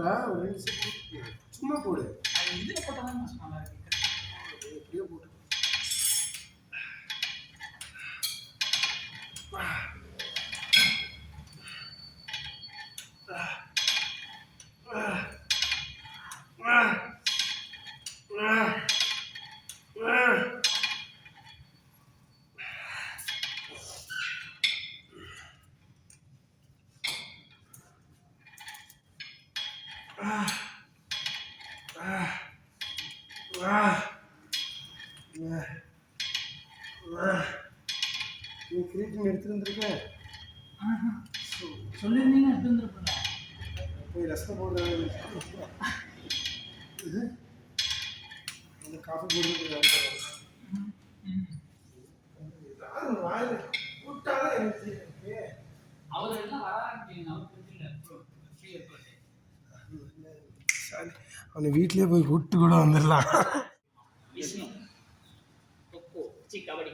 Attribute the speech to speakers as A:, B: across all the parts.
A: போடுறா, ஒரு 2 செட் சும்மா போடு.
B: அது இதுல போட்டா தான் நல்லா இருக்கு.
A: எப்படியோ போட்டு. நீ கிரீட்டிங் எடுத்துருந்துருக்க
B: சொல்லியிருந்தீங்க எடுத்து வந்துருப்பேன்.
A: போய் ரசம் போடுறது அந்த காஃபி போடுறது ஏதாவது வாயில் விட்டாலே எனக்கு
B: அவர் எல்லாம் வராங்க
A: அவனை வீட்லயே போய் விட்டு கூட வந்துடலாம்.
B: கபடி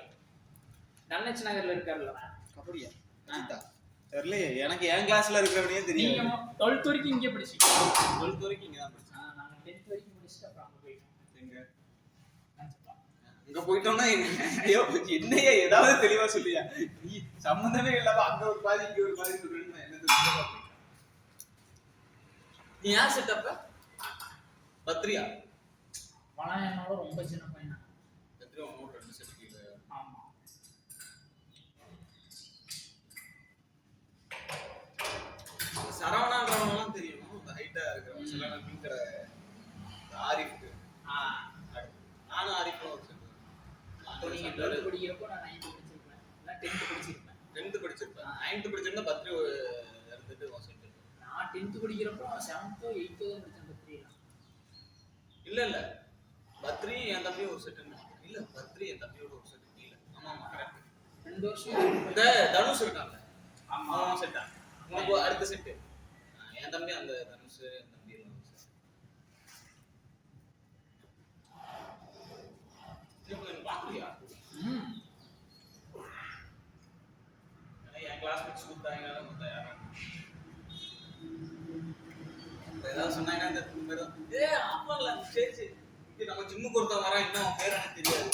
B: தனலட்சுமி நகர்ல இருக்காருல்ல
C: கபடியா தெரியலையே எனக்கு என் கிளாஸ்ல இருக்கிறவனே தெரியும்.
B: நீங்க 12th வரைக்கும் இங்கே படிச்சீங்க?
C: 12th வரைக்கும் இங்க தான் படிச்சேன்.
B: நாங்க 10th வரைக்கும் முடிச்சிட்டு அப்புறம் அங்க போயிட்டோம்.
C: எங்க அங்க போயிட்டோம்னா ஐயோ என்னையா ஏதாவது தெளிவா சொல்லியா, நீ சம்பந்தமே இல்லாம அங்க ஒரு பாதி இங்க ஒரு பாதி சொல்றேன்னு என்ன தெரியும். நீ யார் செட்டப்ப பத்ரியா?
B: மன என்னோட ரொம்ப சின்ன பையனா.
C: பத்ரியா உன்னோட 2 செட் கீழ.
B: ஆமா
C: சரவணான்றவங்கலாம் தெரியும், ஹைட்டா இருக்கிறவங்க சில நேரம் மீன் கடை ஆரிஃப். நானும் ஆரிஃப்ல ஒரு செட்.
B: அப்போ நீங்க 12th படிக்கிறப்போ நான் 9th படிச்சிருப்பேன், இல்லை 10th படிச்சிருப்பேன்.
C: 10th படிச்சிருப்பேன். 9th படிச்சிருந்தா பத்ரி இருந்துட்டு ஒரு செட்.
B: நான் 10th படிக்கிறப்போ 7th 8th தான் படிச்சேன் பத்ரியா.
C: இல்ல இல்ல பத்ரி என் தம்பி ஒரு செட் இல்ல, பத்ரி என் தம்பியோட ஒரு செட் இல்ல. ஆமா ஆமா கரெக்ட்.
B: 2 வருஷம்
C: இந்த தனுஷ் இருக்காங்க.
B: ஆமா
C: அவன் செட்டா உனக்கு அடுத்த செட். என் தம்பி அந்த தனுஷ் என் தம்பி எல்லாம் செட். நீங்க பாக்கலையா? என் கிளாஸ்மேட்ஸ் கூப்பிட்டாங்க யாரும் ஏதாவது சொன்னாங்கன்னா இந்த பேர் ஆப்பல சரி சரி இது நம்ம ஜிம்முக்கு ஒருத்தன் வரான், இன்னும் அவன் பேர் எனக்கு தெரியாது.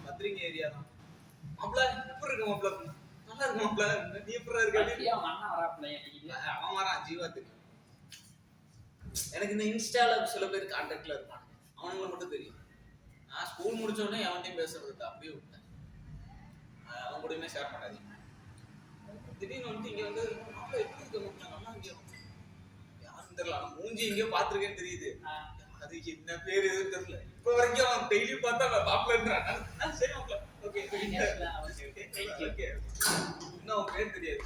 C: பத்ரிங்க ஏரியா தான். மாப்பிள்ள எப்படி இருக்கு மாப்பிள்ள? நல்லா இருக்கு மாப்பிள்ள. நீ எப்படி இருக்க?
B: அண்ணா வராப்ல
C: அவன் வரான், ஜீவா தெரியும் எனக்கு. இந்த இன்ஸ்டால சில பேர் கான்டாக்ட்ல இருப்பான், அவனுங்களை மட்டும் தெரியும். நான் ஸ்கூல் முடிச்ச உடனே அவன்கிட்டையும் பேசுறது அப்படியே விட்டேன். அவன் கூடயுமே ஷேர் பண்ணாதீங்க. திடீர்னு வந்து இங்க வந்து மாப்பிள்ள எப்படி இருக்க மாப்பிள்ள? நல்லா இங்கே யாரும் தெரியல, அவன் மூஞ்சி எங்கேயோ பார்த்துருக்கேன்னு தெரியுது. அது என்ன பேர் எதுவும் தெரியல. இப்போ வரைக்கும் அவன் டெய்லி பார்த்தா அவன் மாப்பிள்ளன்றான். சரி மாப்பிள்ள ஓகே ஓகே. இன்னும் அவன் பேர் தெரியாது.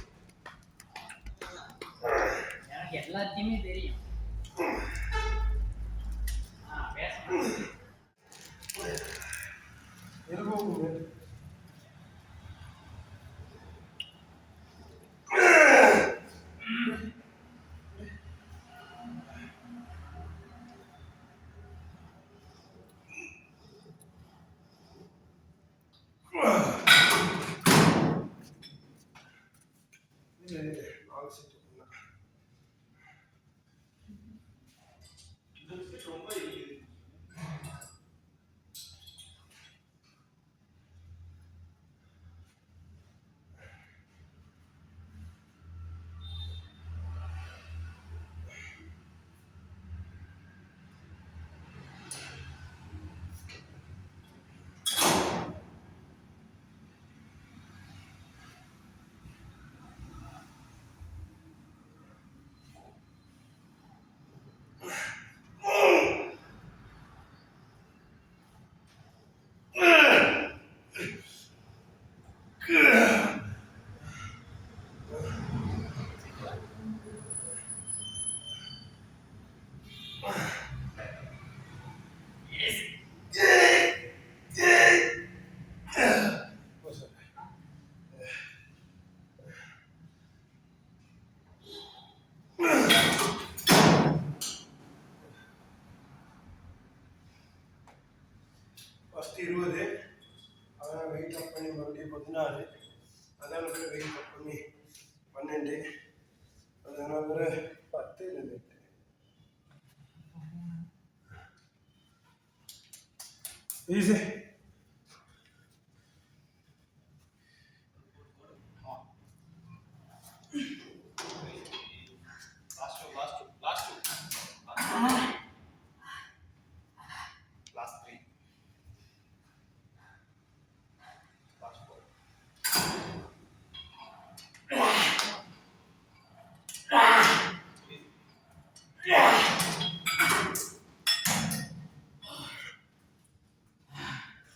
B: எனக்கு எல்லாத்தையுமே தெரியும்.
C: ரொம்ப இருக்குது.
A: ஃபஸ்ட்டு 20, அதான் வெயிட் அப் பண்ணி மறுபடியும் 16, அதான் வெயிட் அப் பண்ணி 12, அதனால் 10 இல்லை 8 Easy.
C: Last two. Last three. Last four.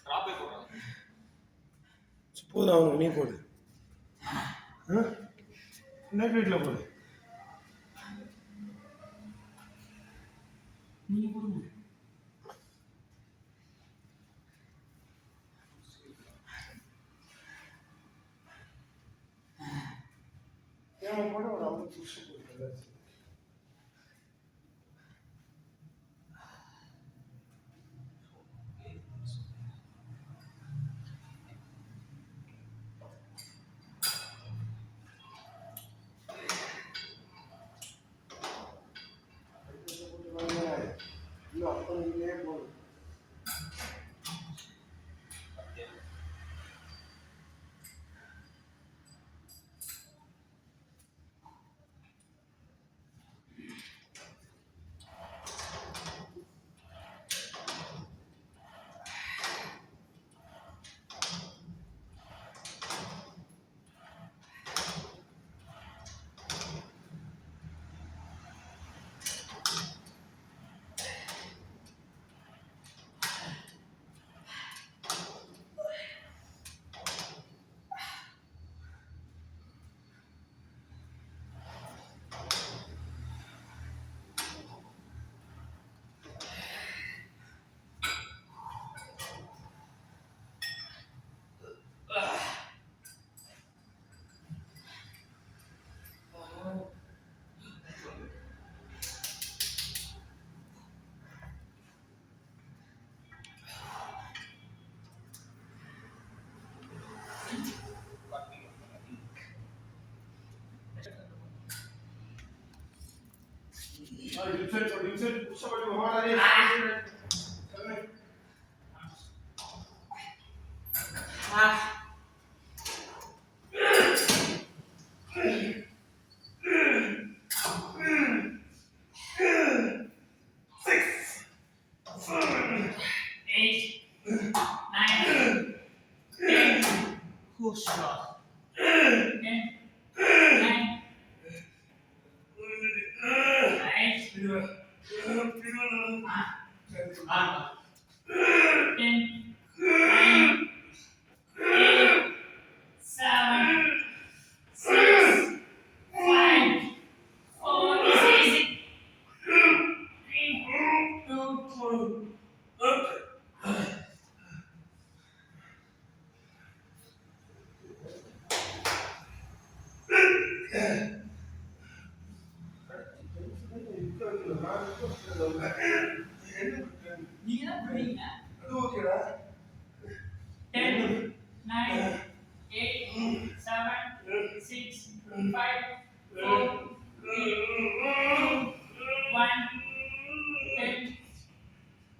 C: Drop it போடுறாங்க.
A: போதும் அவனுக்கு நீ போடு நெட் வீட்டில் போடு நீ போடு ஏன் போட ஒரு 50 புஷ் போட்டு இன்னும் அப்போ நீங்களே போடு डिफरेंट पुश अप हमारा रे
B: நீங்க தான் போறீங்க
A: அது ஓகேடா
B: 10 9 8 7 6 5 4 3 2 1 10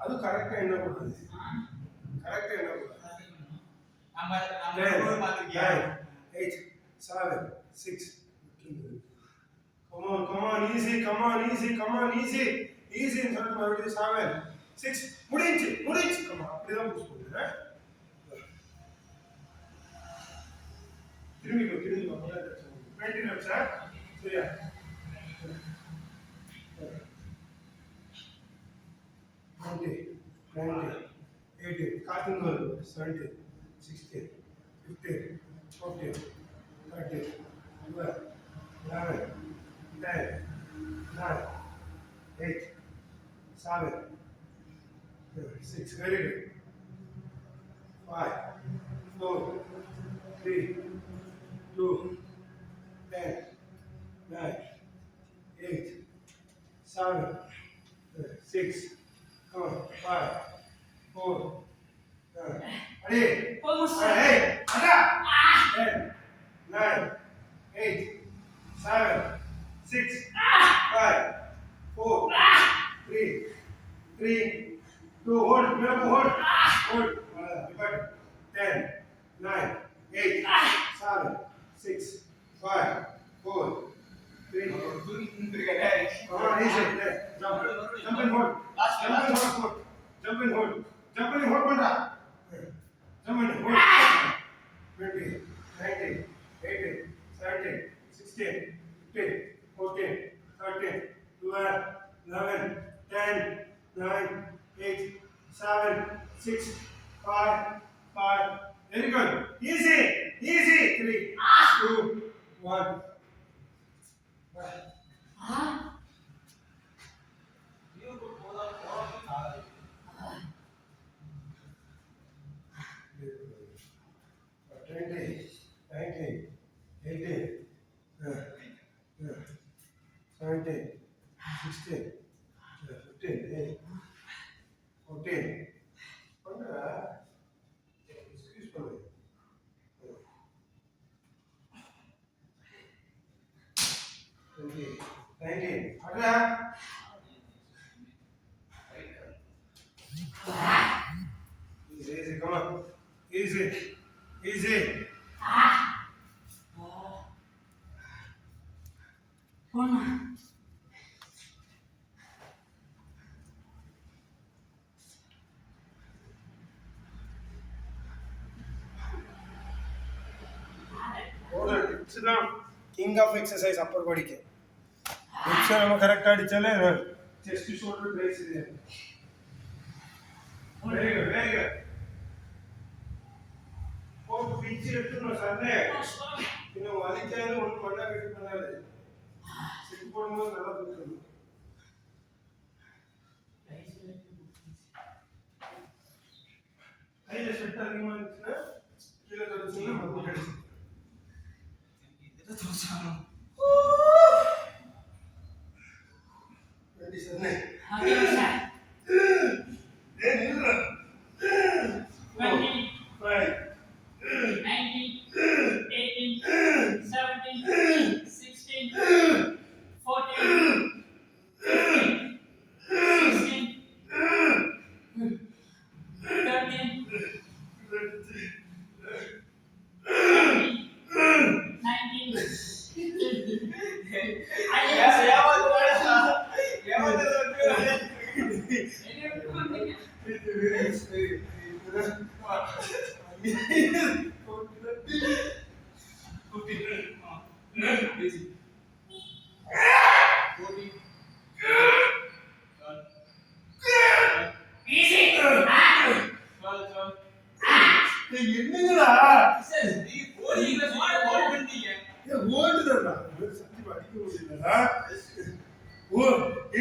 A: அது கரெக்ட்டா என்ன பண்ணுது கரெக்ட்டா என்ன பண்ணுது
C: நம்ம பாத்துக்கியா
A: 8 7 6 come on easy ன்னு சொல்லிட்டு மறுபடியும் 7 6 முடிஞ்சு come on அப்படிதான் புஷ் பண்ணுங்க திரும்பி 20 reps சரியா காத்துங்க 70 60 50 40 30 12 11 10 9 8 7 6 very good 5 4 3 2 10 9 8 7 6 come on 5 4 ready hey aga 10 9 8 7 6 5 4 3 2 hold hold. Repeat. 10, 9, 8, 7, 6, 5, 4, 3. Easy. There. Jump. Jump and hold. Jump and hold. Jump and hold. Jump and hold, Panda. Jump and hold. 20, 19, 18, 17, 16, 15, 14, 13, 12, 11, 10, 9, 8, 7, 6, 5, 5. Very good. Easy. Easy. 3, 2, 1. Twenty, 19, 18, 17, 16, 15, 14. Excuse me. 20, 19. Easy, easy, come on. Easy, easy. Sit down. King of exercise upper body ke. Dips நம்ம கரெக்ட்டா அடிச்சாலே chest shoulder brace இது. Very good, very good. போட்டு பிச்சு எடுத்துறோம் Sunday. இன்னும் வலிக்காது ஒண்ணும் பண்ணா கட்டி பண்ணாது. சிட் போடும்போது நல்லா தூக்கணும். கையில செட் அதிகமா இருந்துச்சுன்னா கீழே தடுச்சுன்னா மறுபடியும் அடிச்சு. Ready Sunday. என்னங்கடா நீ ஓடிங்க ஓல் பண்ணிட்டீங்க ஏ ஓடுறடா சத்தி அடிக்க முடியலடா ஓ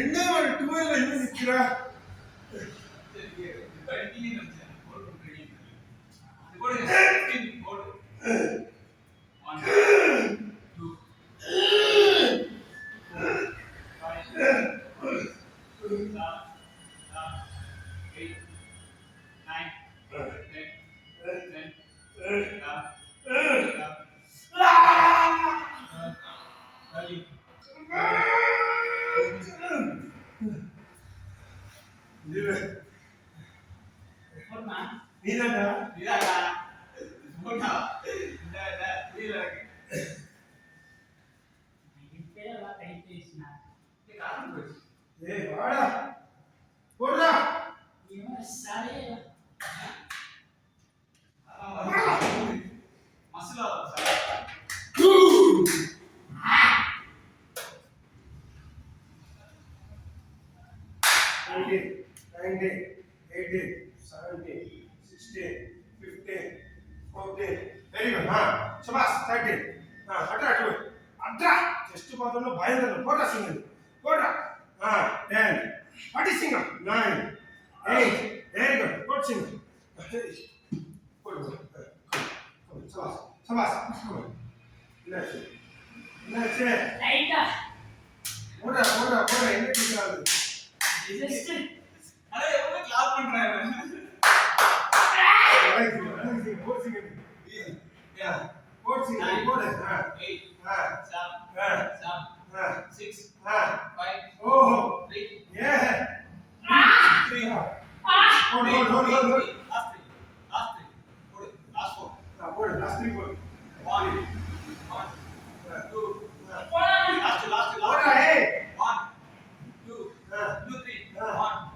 A: என்ன ஒரு 12 என்ன நிக்கிறா கண்டினியூ நினைச்சேன் ஓல் பண்றீங்க இது போடுங்க 15 போடு 1 2 Hold. Last 3 ball.
C: 1 2 last
A: Ora, hey.
C: 1 2 3 1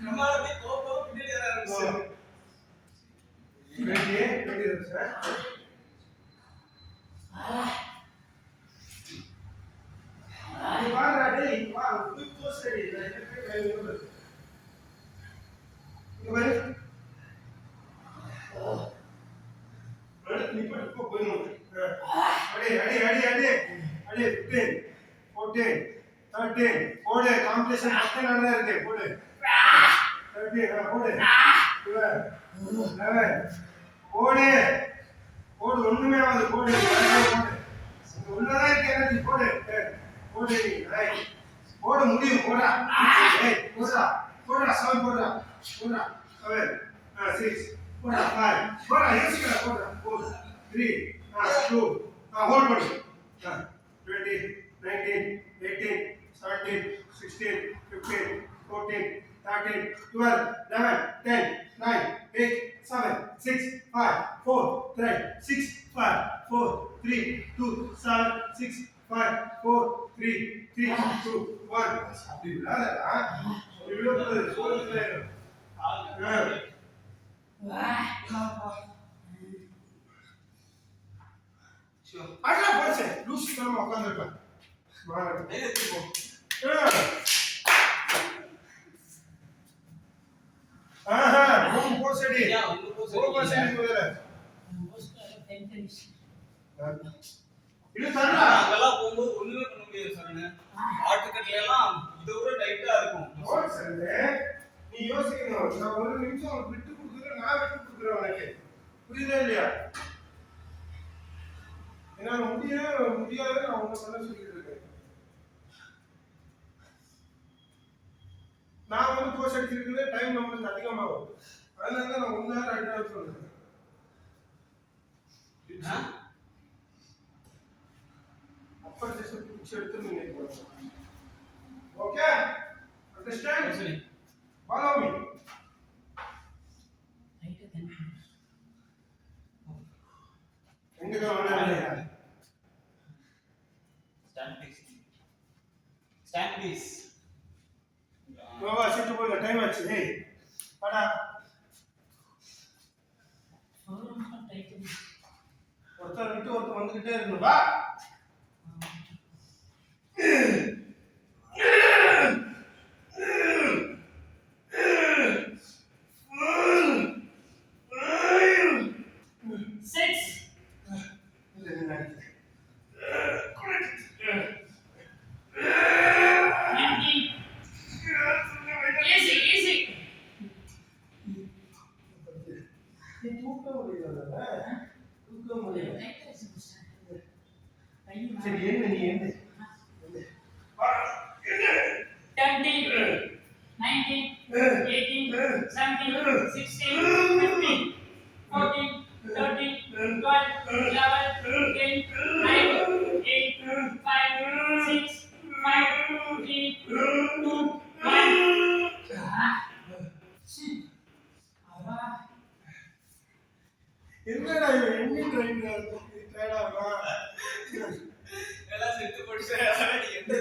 C: நம்மளே கோபம் பின்னாடி வர ஆரம்பிச்சு
A: 20 runs, நீ வாடா டேய் வா குயிக் போஸ்ட் ரெடி நான் எனக்கு டைம் இருக்கு இங்க பாரு நீ பட்டு போயிடும் அடி 15 14 13 போடு காம்படிஷன் பத்து நாள் தான் இருக்கு போடு 13 போடு 11 போடு போடு ஒண்ணுமே ஆகாது போடு உள்ளதான் இருக்கு எனர்ஜி போடு போடு ரைட் போட முடியும் போடா ஏய் போடா 7 போடா 7 6 போடா 5 போடா யோசிக்கடா போடா 4 3 2 ஹோல்ட் பண்ணு 20 19 18 17 16 15 14 13 12 11 10 9 8 7 6 5 4 3 6 5 4 3 2 7 6 5 4 3 3 2 1 அப்படி விளையாடா இவ்வளவு சோல்ல அடா போச்சே லூஸ் காம உட்கார்ந்திருப்பேன் வாங்க
C: எடுத்து போ
A: ஆஹா மூணு போசடி
C: யா உங்க போஸ்
A: மூணு போசடி முதல்ல இது தரடா
C: அங்கெல்லாம் போகும்போது ஒண்ணுமே பண்ண முடியாது சரணு ஆட்டுக்கட்ல எல்லாம் இதை விட டைட்டா இருக்கும்
A: சரணு நீ யோசிக்கணும் நான் ஒரு நிமிஷம் உனக்கு விட்டு கொடுக்குறேன் நான் விட்டு கொடுக்குறேன் உனக்கு புரியுதா இல்லையா என்னால முடியாது நான் உன்னை பண்ண சொல்லிட்டு இருக்கேன் நான் வந்து கோர்ஸ் அடிச்சிருக்கிறது டைம் நம்மளுக்கு அதிகமாகும் அதனால தான் நான் 1 hour 2 hours சொல்றேன் அப்பர் ஜெஸ்ட் பிக்சர் எடுத்து நீங்க ஓகே அண்டர்ஸ்டாண்ட்
C: சரி
A: follow me எங்க வந்தாங்க
C: ஸ்டாண்ட் ப்ளீஸ்
A: பாபா சிட்டு போல டைம் ஆச்சு ஏய் வாடா ஒருத்தர் விட்டு ஒருத்தர் வந்துகிட்டே இருக்கணும் வா சரி என்ன நீ என்ன
B: 9
A: என்னடா இவன் எண்ணி ட்ரைன் டயர்டாவா
C: எல்லாம் செத்து போட்டு நீ எந்த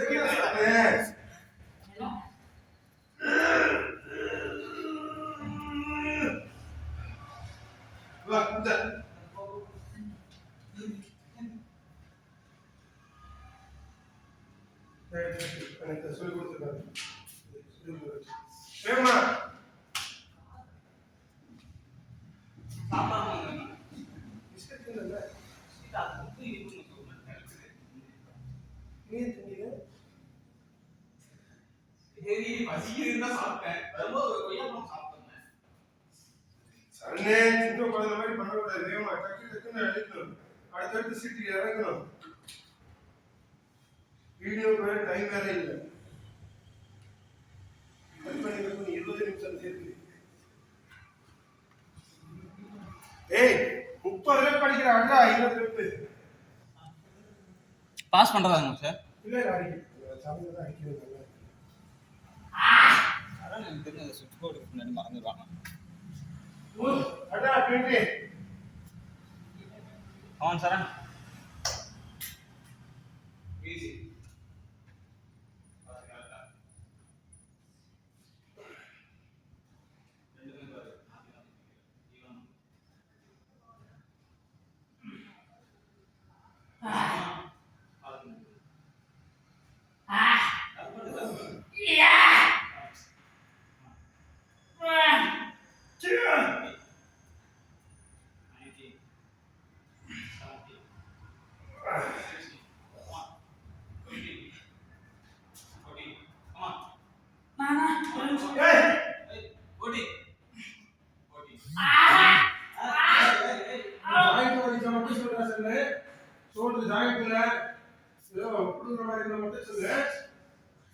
A: வா இந்த எனக்கு சொல்லி கொடுத்துருக்காரு ஏமா பிஸ்கட் இல்ல நீ திங்க சரணே சின்ன குழந்தை மாதிரி பண்ணக்கூடாது வேகமா டக்குன்னு அடிக்கணும் அடுத்தடுத்து சீட்டு இறங்கணும் வீடியோ வேற டைம் வேற இல்லை கட் பண்ணி 20 நிமிஷம் சேர்த்து ஏய் 30 ரூபாய் படிக்கிற அண்ணா 20 ரூபாய்
C: பாஸ் பண்றதாங்க சார்
A: இல்ல அடிக்க தமிழ்ல தான் அடிக்கிறது
C: அதான் எனக்கு தெரிஞ்ச சுவிட்ச் போர்டு முன்னாடி மறந்துடுவாங்க.
A: அதான் 20.
C: அவன் சரண் ஈஸி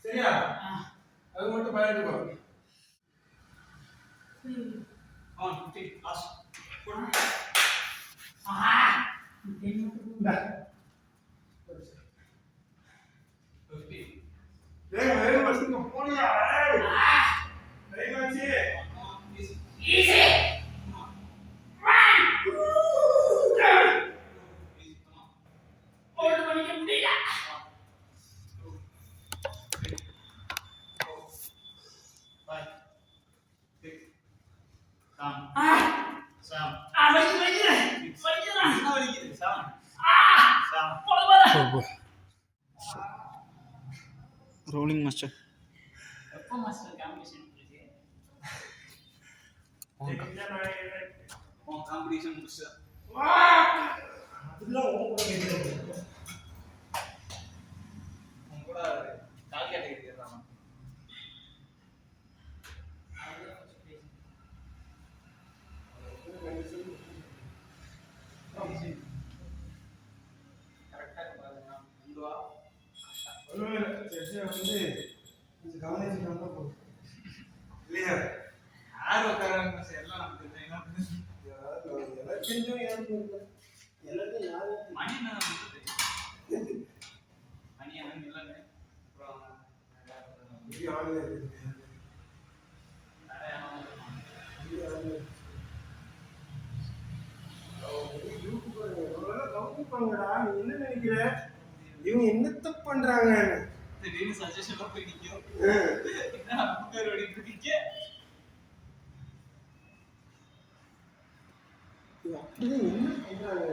A: சரியா அது மட்டும் பயந்துக்கோ. போனியா
C: ரோலிங் மாஸ்டர்
B: எப்போ மாஸ்டர் காம்படிஷன் இருக்கு?
C: காம்படிஷன் முடிச்சு கூட கால் கேட்டகரி கேட்கறாங்க.
A: என்ன நினைக்கிற இவங்க என்னத்த பண்றாங்க?
C: திடீர்னு சஜஷன்ல போய் நிக்கும். என்ன பேர் ஓடிட்டு இருக்கீங்க?
A: அப்படியே என்ன பண்றாங்க?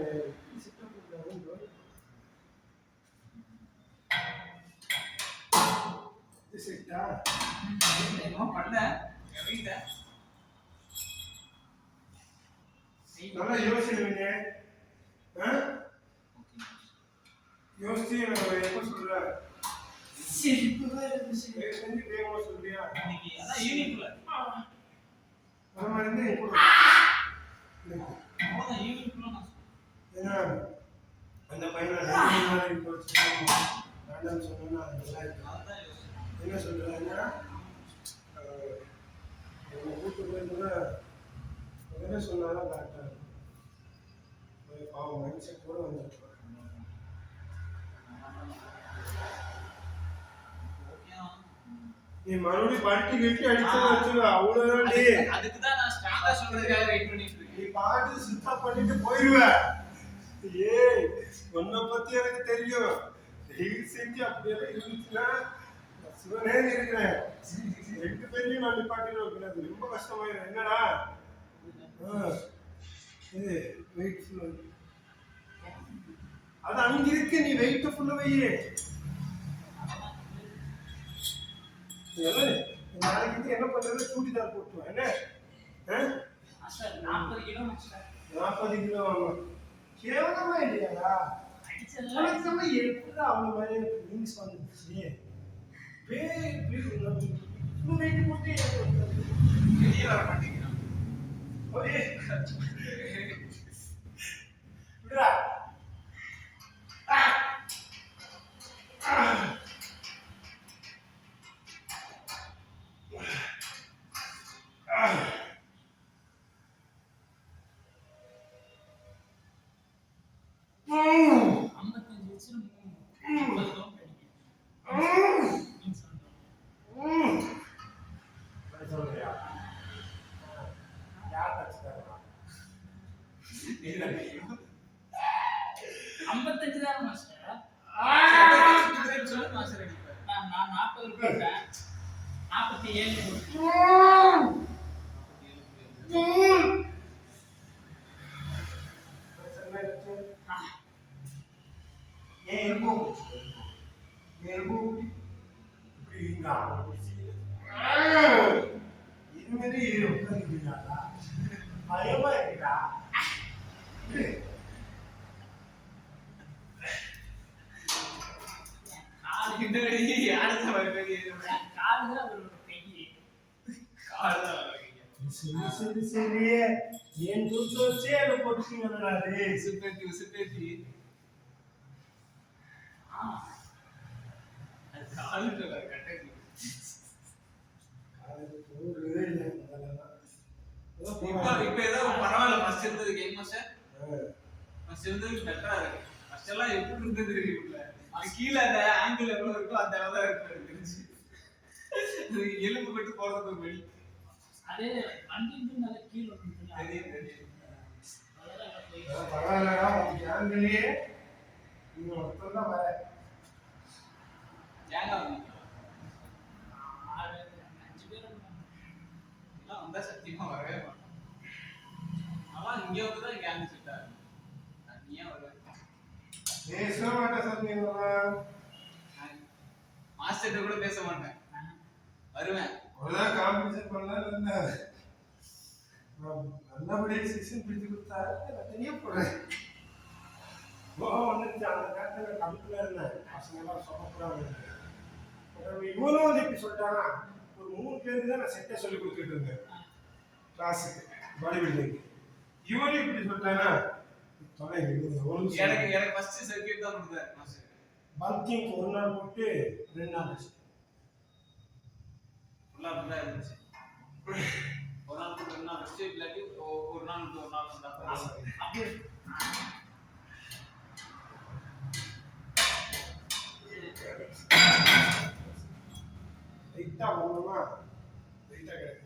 A: செட்டா
C: என்ன பண்ண வீட்ட
A: நல்லா யோசிச்சுடுவீங்க. யோசிச்சு எப்ப சொல்ற செஞ்சு வேகமா சொல்றியா?
C: இன்னைக்கு அதான் ஈவினிங்ல
A: அந்த மாதிரி இருந்து
C: அவ்வளவுதான் ஈவினிங்ல நான்
A: ஏன்னா அந்த பையனை வேண்டாம்னு சொன்னா என்ன சொல்றாங்கன்னா கூட்டு போய் கூட என்ன சொன்னாலும் கரெக்டாக இருக்கும். பாவம் மைண்ட் செட் கூட வந்துருப்பாங்க. நீ மறுபடியும் பட்டி கட்டி அடிச்சு வச்சு அவ்வளவுதான்.
C: அதுக்கு தான் நான் ஸ்ட்ராங்கா சொல்றதுக்காக வெயிட் பண்ணிட்டு இருக்கேன்.
A: நீ பாட்டு சுத்தா பண்ணிட்டு போயிடுவ. ஏய் உன்னை பத்தி எனக்கு தெரியும். டெய்லி செஞ்சு அப்படியெல்லாம் இருந்துச்சுன்னா சிவனே இருக்கிறேன். 2 பேரையும் நான் நிப்பாட்டிட்டு வைக்கிறது ரொம்ப கஷ்டமாயிடும். என்னடா இது வெயிட் ஃபுல்லா அது அங்க இருக்கு. நீ வெயிட் ஃபுல்லா வையே. நாளைக்கு என்ன பண்றது? சூடிதார் போட்டுவா என்ன?
B: 40 கிலோ மாஸ்டர்.
A: 40 கிலோ ஆகும். கேவலமா இல்லையாடா? உனக்கு எப்படி அவ்வளோ மாதிரி மீன்ஸ் வந்துச்சு? வெயிட் போட்டு
C: வெளியே வர மாட்டேங்கிறான்.
A: விடுறா.
B: தான் மாஸ்டர்.
C: சொல்லு மாஸ்டர் அடிப்பார்.
B: நான் 40 போட்டேன். 47 போட்டேன்.
A: ஏன் இருக்கும் இப்படிங்களா இதுமாரி உட்காந்துருக்கீங்களா பயமா இருக்குடா
C: பின்னாடி யாருக்கு வருது?
B: என் காலு தான் அவரோட கை.
C: காலதான் வருவீங்க.
A: சரி ஏன் தூக்கி வச்சே அதை போட்டுக்கீங்களா
C: உசுப்பேத்தி உசுப்பேத்தி அது காலுக்கு வர கட்டக்கு. இப்ப ஏதோ பரவாயில்ல. ஃபர்ஸ்ட் இருந்தது கேம் மாஸ்டர். ஃபர்ஸ்ட் இருந்தது பெட்டரா இருக்கு. ஃபர்ஸ்ட் எல்லாம் எப்படி இருந்தது தெரியல. அது கீழே அந்த ஆங்கிள் எவ்வளவு இருக்கோ அந்த அளவு தான் இருக்கு எனக்கு தெரிஞ்சு. எலும்பு கட்டு போடுறது ஒரு வழி.
B: அதே வண்டி இருந்து நல்லா கீழே வந்துருக்குல்ல.
C: தெரியும் தெரியும்.
B: அதெல்லாம் எல்லாம் போய்
A: பரவாயில்லடா உங்க கேங்லயே நீங்க ஒருத்தர் தான் வர
C: ஏங்க வந்தீங்க?
B: 6 5 பேர் இருந்தாங்க.
C: எல்லாம் வந்தா சத்தியமா வரவே மாட்டோம். அவன் இங்க வந்து தான் கேங் செட் ஆகும். தனியா வருவேன்.
A: பேச மாட்டேன் சொன்னீங்களா
C: மாஸ்டர்கிட்ட கூட பேச மாட்டேன். வருவேன்.
A: அவ்வளோதான் காம்படிஷன் பண்ணலாம் இருந்தேன் நல்லபடியாக செக்ஷன் பிடிச்சு கொடுத்தாரு நான் தனியாக போடுறேன் வந்துருச்சு அந்த நேரத்தில் கடுப்பில் இருந்தேன் பசங்களாம் சொல்லக்கூடாது இவனும் வந்து இப்படி சொல்லிட்டானா ஒரு 3 பேருக்கு தான் நான் செட்டை சொல்லி கொடுத்துட்டு இருந்தேன் கிளாஸுக்கு பாடி பில்டிங் இவனும் இப்படி சொல்லிட்டானா தொலை
C: எனக்கு ஃபர்ஸ்ட் சர்க்கியூட் தான் கொடுத்தாரு மாஸ்டர்.
A: பல்கிங் ஒரு நாள் போட்டு 2 நாள் ஆச்சு
C: ஃபுல்லா ஃபுல்லா இருந்துச்சு. ஒரு நாள் போட்டு 2 நாள் ஃபர்ஸ்ட் இல்லாட்டி ஒரு நாள் விட்டு ஒரு நாள் வந்தா
B: அப்படியே
A: லைட்டாக வரணும்னா லைட்டாக கிடைக்கும்